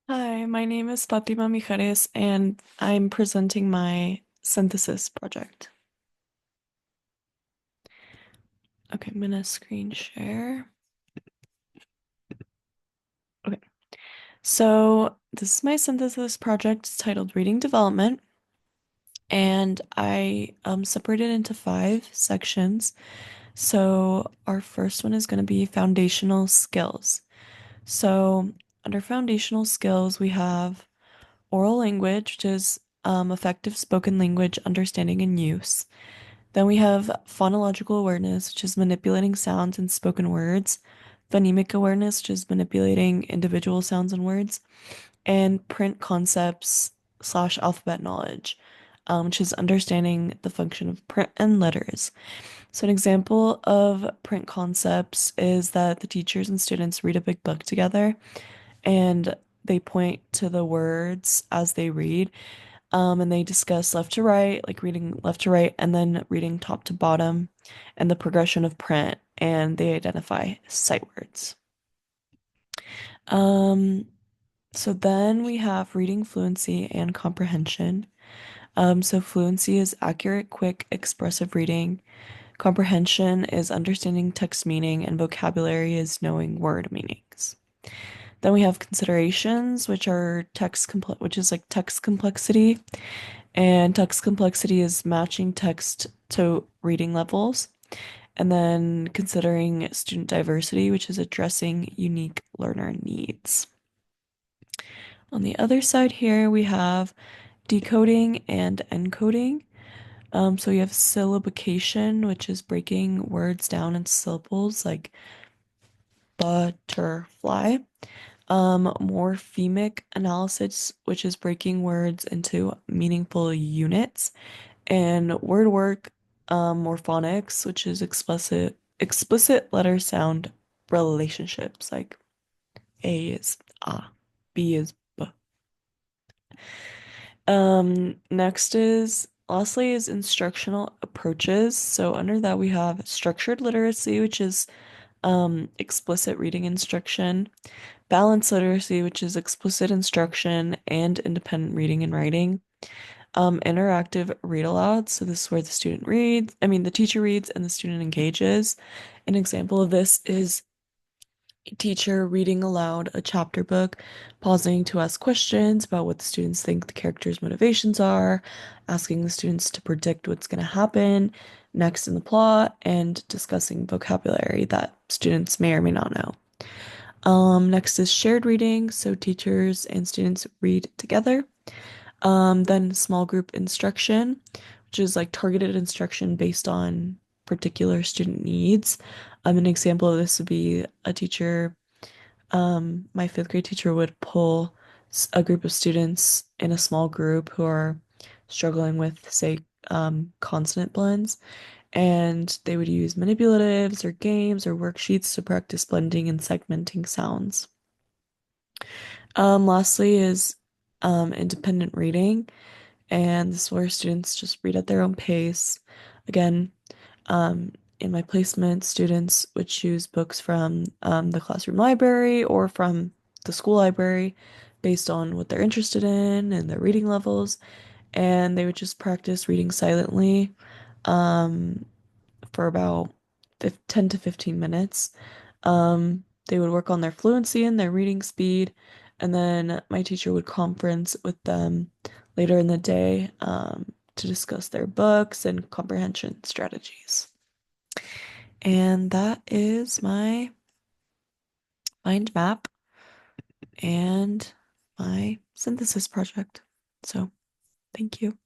Hi, my name is Fatima Mijares, and I'm presenting my synthesis project. Okay, I'm gonna screen share. Okay, so this is my synthesis project. It's titled Reading Development, and I separated into 5 sections. So our first one is going to be foundational skills. So under foundational skills, we have oral language, which is effective spoken language understanding and use. Then we have phonological awareness, which is manipulating sounds and spoken words, phonemic awareness, which is manipulating individual sounds and words, and print concepts slash alphabet knowledge, which is understanding the function of print and letters. So, an example of print concepts is that the teachers and students read a big book together and they point to the words as they read, and they discuss left to right, like reading left to right, and then reading top to bottom, and the progression of print, and they identify sight words. Um, so then we have reading fluency and comprehension. So fluency is accurate, quick, expressive reading. Comprehension is understanding text meaning, and vocabulary is knowing word meanings. Then we have considerations, which is like text complexity. And text complexity is matching text to reading levels. And then considering student diversity, which is addressing unique learner needs. On the other side here, we have decoding and encoding. So you have syllabication, which is breaking words down into syllables like butterfly. Morphemic analysis, which is breaking words into meaningful units, and word work, morphonics, which is explicit letter sound relationships, like A is ah, B is b. Lastly is instructional approaches. So under that we have structured literacy, which is explicit reading instruction, balanced literacy, which is explicit instruction and independent reading and writing. Interactive read aloud. So this is where the teacher reads and the student engages. An example of this is a teacher reading aloud a chapter book, pausing to ask questions about what the students think the characters' motivations are, asking the students to predict what's going to happen next in the plot, and discussing vocabulary that students may or may not know. Next is shared reading, so teachers and students read together. Then small group instruction, which is like targeted instruction based on particular student needs. An example of this would be a teacher, my fifth grade teacher would pull a group of students in a small group who are struggling with, say, consonant blends, and they would use manipulatives or games or worksheets to practice blending and segmenting sounds. Lastly is independent reading, and this is where students just read at their own pace. Again, in my placement, students would choose books from the classroom library or from the school library based on what they're interested in and their reading levels, and they would just practice reading silently um, for about 10 to 15 minutes. They would work on their fluency and their reading speed, and then my teacher would conference with them later in the day to discuss their books and comprehension strategies. And that is my mind map and my synthesis project. So, thank you.